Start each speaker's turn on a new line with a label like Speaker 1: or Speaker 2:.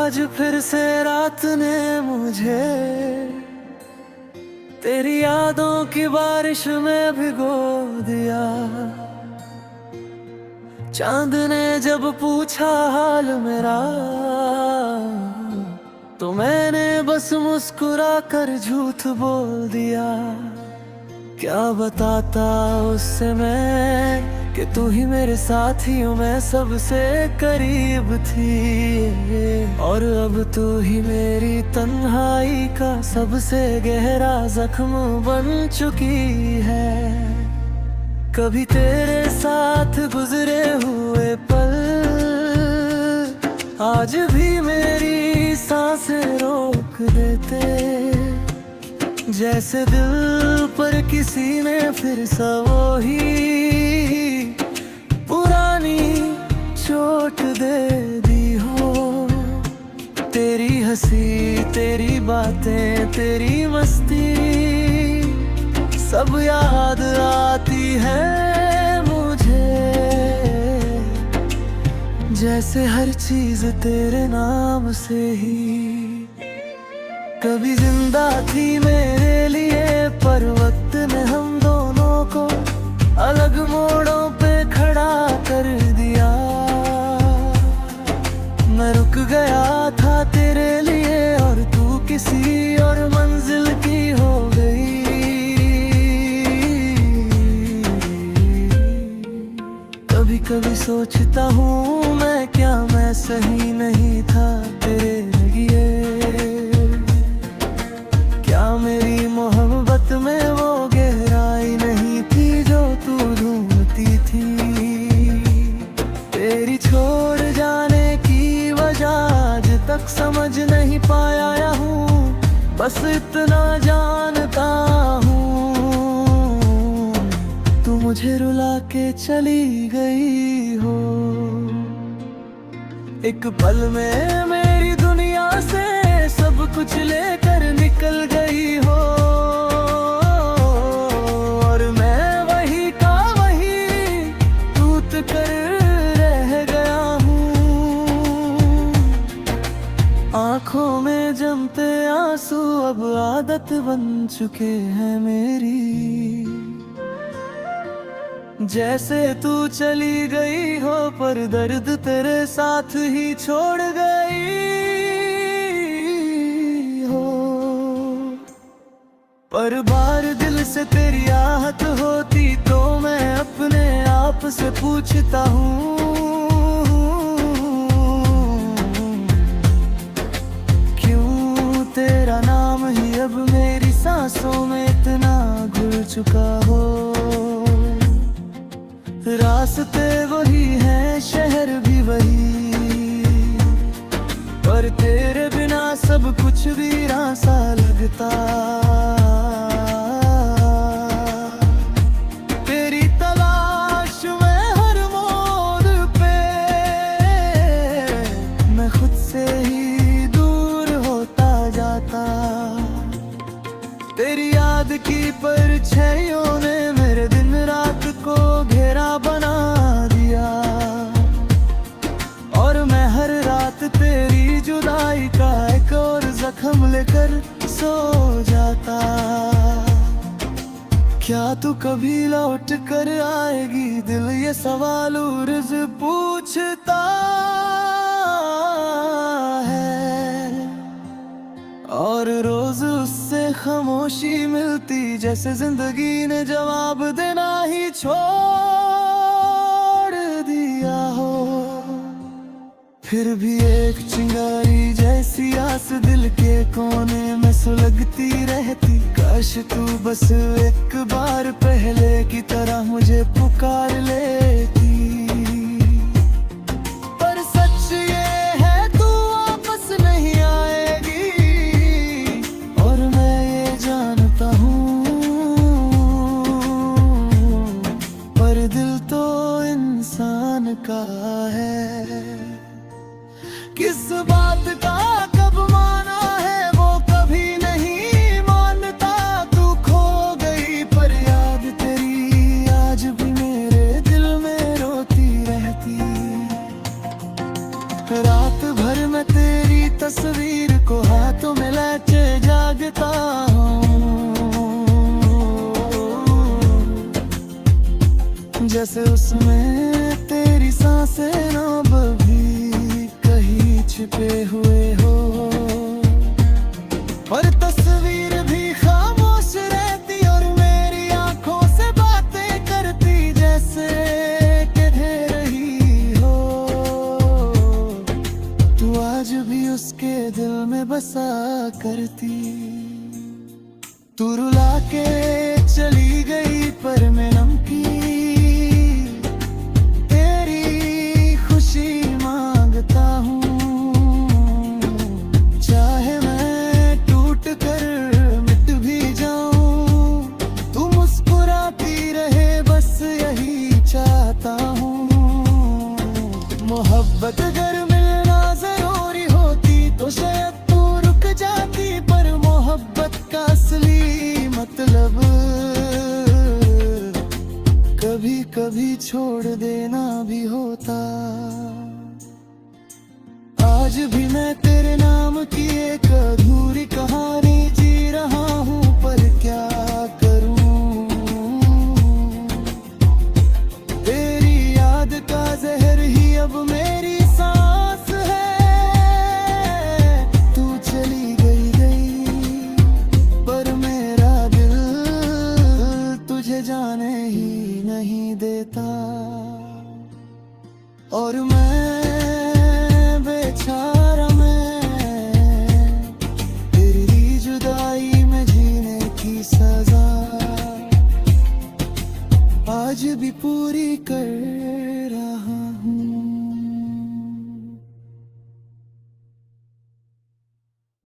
Speaker 1: आज फिर से रात ने मुझे तेरी यादों की बारिश में भिगो दिया। चांद ने जब पूछा हाल मेरा, तो मैंने बस मुस्कुरा कर झूठ बोल दिया। क्या बताता उससे मैं कि तू ही मेरे साथियों में सबसे करीब थी, और अब तू ही मेरी तन्हाई का सबसे गहरा जख्म बन चुकी है। कभी तेरे साथ गुजरे हुए पल आज भी मेरी सांसें रोक देते, जैसे दिल पर किसी ने फिर से वही पुरानी चोट दे दी हो। तेरी हंसी, तेरी बातें, तेरी मस्ती सब याद आती है मुझे, जैसे हर चीज तेरे नाम से ही कभी जिंदा थी मेरे लिए। पर वक्त ने हम दोनों को अलग मोड़ों पे खड़ा कर दिया। मैं रुक गया था तेरे लिए और तू किसी और मंजिल की हो गई। कभी कभी सोचता हूँ मैं, क्या मैं सही नहीं था तेरे लिए? क्या मेरी मोहब्बत में वो गहराई नहीं थी जो तू ढूंढती थी? तेरी छोड़ जाने की वजह आज तक समझ नहीं पाया हूँ, बस इतना जानता हूँ तू मुझे रुला के चली गई हो। एक पल में मेरी दुनिया से सब कुछ लेकर निकल गई हो, और मैं वही का वही टूट कर रह गया हूँ। आंखों में जमते आंसू अब आदत बन चुके हैं मेरी, जैसे तू चली गई हो पर दर्द तेरे साथ ही छोड़ गई हो। पर बार दिल से तेरी आहट होती तो मैं अपने आप से पूछता हूँ, क्यों तेरा नाम ही अब मेरी सांसों में इतना घुल चुका हो। रास्ते वही हैं, शहर भी वही, पर तेरे बिना सब कुछ वीरान सा लगता। तेरी तलाश में हर मोड़ पे मैं खुद से ही दूर होता जाता। तेरी याद की परछाइयों ने मेरे दिन रात को घेरा बना दिया, और मैं हर रात तेरी जुदाई का एक और जख्म लेकर सो जाता। क्या तू कभी लौट कर आएगी, दिल ये सवाल रोज पूछता है, और रोज उससे खामोशी मिलती जैसे जिंदगी ने जवाब देना ही छोड़ दिया हो। फिर भी एक चिंगारी जैसी आस दिल के कोने में सुलगती रहती, काश तू बस एक बार पहले की तरह मुझे पुकार लेती। पर सच ये है तू वापस नहीं आएगी, और मैं ये जानता हूँ, पर दिल तो इंसान का है। किस बात का कब माना है वो कभी नहीं मानता। तू खो गई पर याद तेरी आज भी मेरे दिल में जैसे उसमें तेरी सांसें नाम भी कहीं छिपे हुए हो। और तस्वीर भी खामोश रहती और मेरी आंखों से बातें करती जैसे कि ढेर रही हो। तू आज भी उसके दिल में बसा करती। तू रुला के चली गई पर मैं नम की तेरी खुशी मांगता हूँ। चाहे मैं टूट कर मिट भी जाऊं, तू मुस्कुराती रहे बस यही चाहता हूँ। मोहब्बत अगर मिलना जरूरी होती तो शायद तू रुक जाती, पर मोहब्बत का असली मतलब कभी कभी छोड़ देना भी होता। आज भी मैं तेरे नाम की एक अधूरी कहानी जी रहा हूँ, पर क्या करूँ। तेरी याद का जहर ही अब मेरी सांस है। तू चली गई पर मेरा दिल तुझे जाने ही नहीं देता। और मैं बेचारा मैं तेरी जुदाई में जीने की सजा आज भी पूरी कर